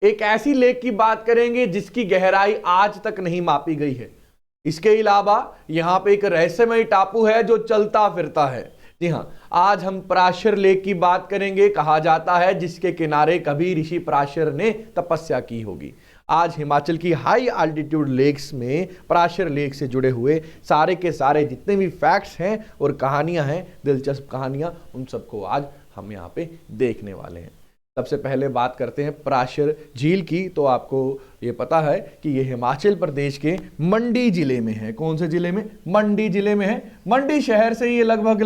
एक ऐसी लेक की बात करेंगे जिसकी गहराई आज तक नहीं मापी गई है। इसके अलावा यहां पे एक रहस्यमय टापू है जो चलता फिरता है। जी हां, आज हम पराशर लेक की बात करेंगे। कहा जाता है जिसके किनारे कभी ऋषि पराशर ने तपस्या की होगी। आज हिमाचल की हाई अल्टीट्यूड लेक्स में पराशर लेक से जुड़े हुए सारे के सारे जितने भी फैक्ट्स हैं और कहानियां हैं, दिलचस्प कहानियां, उन सबको आज हम यहाँ पे देखने वाले हैं। सबसे पहले बात करते हैं पराशर झील की। तो आपको ये पता है कि ये हिमाचल प्रदेश के मंडी जिले में है। कौन से जिले में? मंडी जिले में है। मंडी शहर से ये लगभग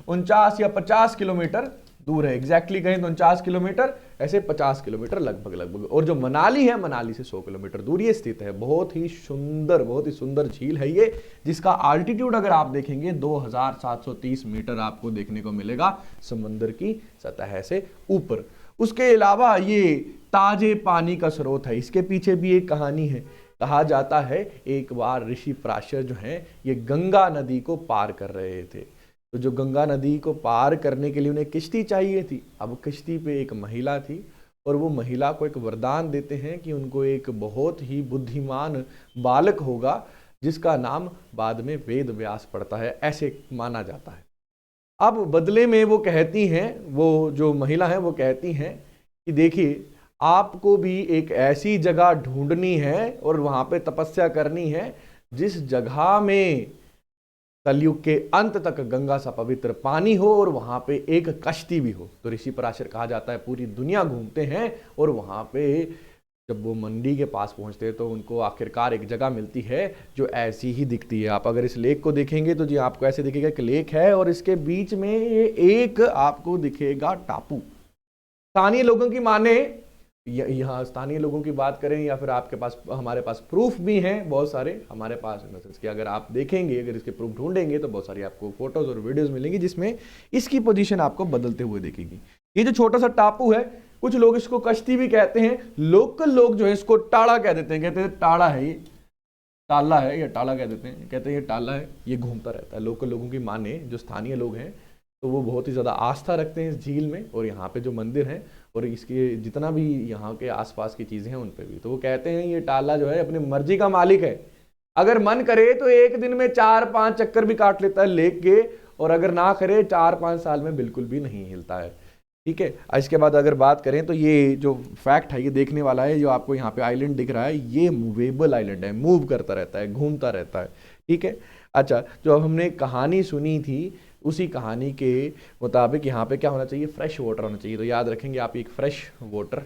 49 या 50 किलोमीटर दूर है। एग्जैक्टली कहें तो 49 किलोमीटर, ऐसे 50 किलोमीटर लगभग। और जो मनाली है, मनाली से 100 किलोमीटर दूर ये स्थित है। बहुत ही सुंदर झील है ये, जिसका आल्टीट्यूड अगर आप देखेंगे 2730 मीटर आपको देखने को मिलेगा समंदर की सतह से ऊपर। उसके अलावा ये ताजे पानी का स्रोत है। इसके पीछे भी एक कहानी है। कहा जाता है एक बार ऋषि पराशर जो हैं ये गंगा नदी को पार कर रहे थे। तो जो गंगा नदी को पार करने के लिए उन्हें किश्ती चाहिए थी। अब किश्ती पे एक महिला थी और वो महिला को एक वरदान देते हैं कि उनको एक बहुत ही बुद्धिमान बालक होगा जिसका नाम बाद में वेद व्यास पड़ता है, ऐसे माना जाता है। अब बदले में वो कहती हैं, वो जो महिला है वो कहती हैं कि देखिए आपको भी एक ऐसी जगह ढूंढनी है और वहां पे तपस्या करनी है जिस जगह में कलयुग के अंत तक गंगा सा पवित्र पानी हो और वहां पे एक कश्ती भी हो। तो ऋषि पराशर कहा जाता है पूरी दुनिया घूमते हैं और वहां पे जब वो मंडी के पास पहुंचते हैं तो उनको आखिरकार एक जगह मिलती है जो ऐसी ही दिखती है। आप अगर इस लेक को देखेंगे तो जी आपको ऐसे दिखेगा कि लेक है और इसके बीच में ये एक आपको दिखेगा टापू। स्थानीय लोगों की माने, यहाँ स्थानीय लोगों की बात करें या फिर आपके पास, हमारे पास प्रूफ भी हैं बहुत सारे हमारे पास, कि अगर आप देखेंगे, अगर इसके प्रूफ ढूंढेंगे तो बहुत सारी आपको फोटोज और वीडियोस मिलेंगी जिसमें इसकी पोजीशन आपको बदलते हुए दिखेगी। ये जो छोटा सा टापू है, कुछ लोग इसको कश्ती भी कहते हैं, लोकल लोग जो है इसको टाड़ा कह देते हैं। कहते हैं टाड़ा है ये, टाला है या टाला कह देते हैं, कहते हैं ये टाला है, ये घूमता रहता है। लोकल लोगों की माने, जो स्थानीय लोग हैं तो वो बहुत ही ज़्यादा आस्था रखते हैं इस झील में और यहाँ पे जो मंदिर हैं और इसके जितना भी यहाँ के आसपास की चीज़ें हैं उन पे भी। तो वो कहते हैं ये टाला जो है अपनी मर्जी का मालिक है। अगर मन करे तो एक दिन में 4-5 चक्कर भी काट लेता है लेक के, और अगर ना करे 4-5 साल में बिल्कुल भी नहीं हिलता है। ठीक है। इसके बाद अगर बात करें तो ये जो फैक्ट है ये देखने वाला है। जो आपको यहाँ पे आइलैंड दिख रहा है ये मूवेबल आइलैंड है, मूव करता रहता है, घूमता रहता है। ठीक है। अच्छा, जो हमने कहानी सुनी थी उसी कहानी के मुताबिक यहाँ पे क्या होना चाहिए? फ्रेश वाटर होना चाहिए। तो याद रखेंगे आप, एक फ्रेश वाटर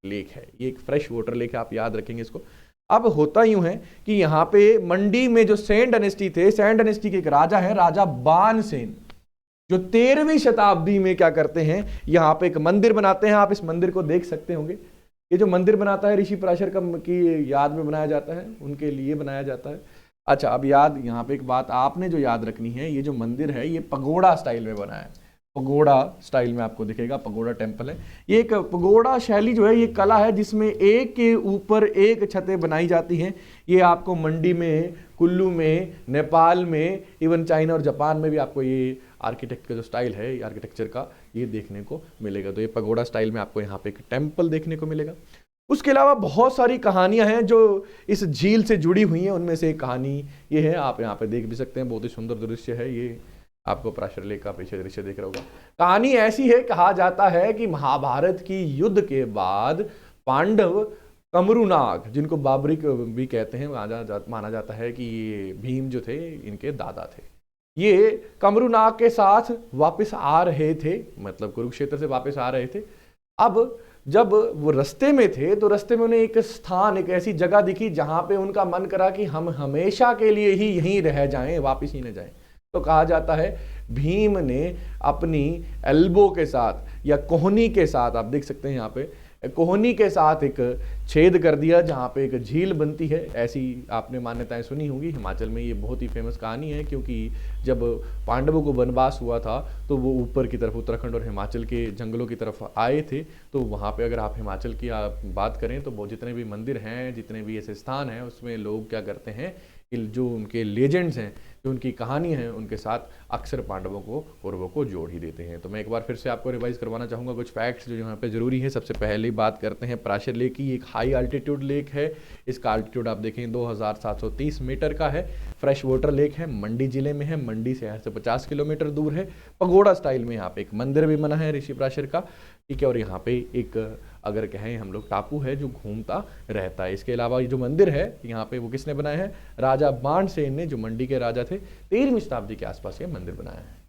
लेक है, ये एक फ्रेश वाटर लेक है, आप याद रखेंगे इसको। अब होता यूं है कि यहाँ पे मंडी में जो सेन डायनेस्टी थे, सेन डायनेस्टी के एक राजा है, राजा बानसेन, जो 13वीं शताब्दी में क्या करते हैं, यहाँ पे एक मंदिर बनाते हैं। आप इस मंदिर को देख सकते होंगे। ये जो मंदिर बनाता है ऋषि पराशर की याद में बनाया जाता है, उनके लिए बनाया जाता है। अच्छा, अब याद यहाँ पे एक बात आपने जो याद रखनी है, ये जो मंदिर है ये पगोड़ा स्टाइल में बना है। पगोड़ा स्टाइल में आपको दिखेगा, पगोड़ा टेम्पल है। ये एक पगोड़ा शैली जो है ये कला है जिसमें एक के ऊपर एक छतें बनाई जाती हैं। ये आपको मंडी में, कुल्लू में, नेपाल में, इवन चाइना और जापान में भी आपको ये आर्किटेक्ट का जो स्टाइल है, आर्किटेक्चर का, ये देखने को मिलेगा। तो ये पगोड़ा स्टाइल में आपको यहाँ पे एक टेम्पल देखने को मिलेगा। उसके अलावा बहुत सारी कहानियां हैं जो इस झील से जुड़ी हुई हैं। उनमें से एक कहानी ये है, आप यहाँ पे देख भी सकते हैं, बहुत ही सुंदर दृश्य है ये। आपको पराशर लेक का पीछे दृश्य देख रहा होगा। कहानी ऐसी है, कहा जाता है कि महाभारत की युद्ध के बाद पांडव कमरूनाग, जिनको बाबरिक भी कहते हैं, माना जाता है कि ये भीम जो थे इनके दादा थे, ये कमरूनाग के साथ वापस आ रहे थे, मतलब कुरुक्षेत्र से वापस आ रहे थे। अब जब वो रास्ते में थे तो रास्ते में उन्हें एक स्थान, एक ऐसी जगह दिखी जहां पे उनका मन करा कि हम हमेशा के लिए ही यहीं रह जाएं, वापस ही न जाएं। तो कहा जाता है भीम ने अपनी एल्बो के साथ या कोहनी के साथ, आप देख सकते हैं यहाँ पे, कोहनी के साथ एक छेद कर दिया जहाँ पे एक झील बनती है। ऐसी आपने मान्यताएं सुनी होंगी। हिमाचल में ये बहुत ही फेमस कहानी है, क्योंकि जब पांडवों को वनवास हुआ था तो वो ऊपर की तरफ उत्तराखंड और हिमाचल के जंगलों की तरफ आए थे। तो वहाँ पे अगर आप हिमाचल की आप बात करें तो वो जितने भी मंदिर हैं, जितने भी ऐसे स्थान हैं, उसमें लोग क्या करते हैं कि जो उनके लेजेंड्स हैं, जो उनकी कहानी है, उनके साथ अक्सर पांडवों को, कौरवों को जोड़ ही देते हैं। तो मैं एक बार फिर से आपको रिवाइज करवाना चाहूँगा कुछ फैक्ट्स जो यहाँ पे ज़रूरी है। सबसे पहले बात करते हैं पराशर लेक की। एक हाई अल्टीट्यूड लेक है, इसका अल्टीट्यूड आप देखें 2730 मीटर का है। फ्रेश वाटर लेक है, मंडी जिले में है, मंडी शहर से 50 किलोमीटर दूर है। पगोड़ा स्टाइल में यहाँ पे एक मंदिर भी बना है ऋषि पराशर का, ठीक है। और यहाँ पे एक अगर कहें हम लोग टापू है जो घूमता रहता है। इसके अलावा ये जो मंदिर है यहाँ पे वो किसने बनाया है? राजा बाणसेन ने, जो मंडी के राजा थे, 13वीं शताब्दी के आसपास ये मंदिर बनाया है।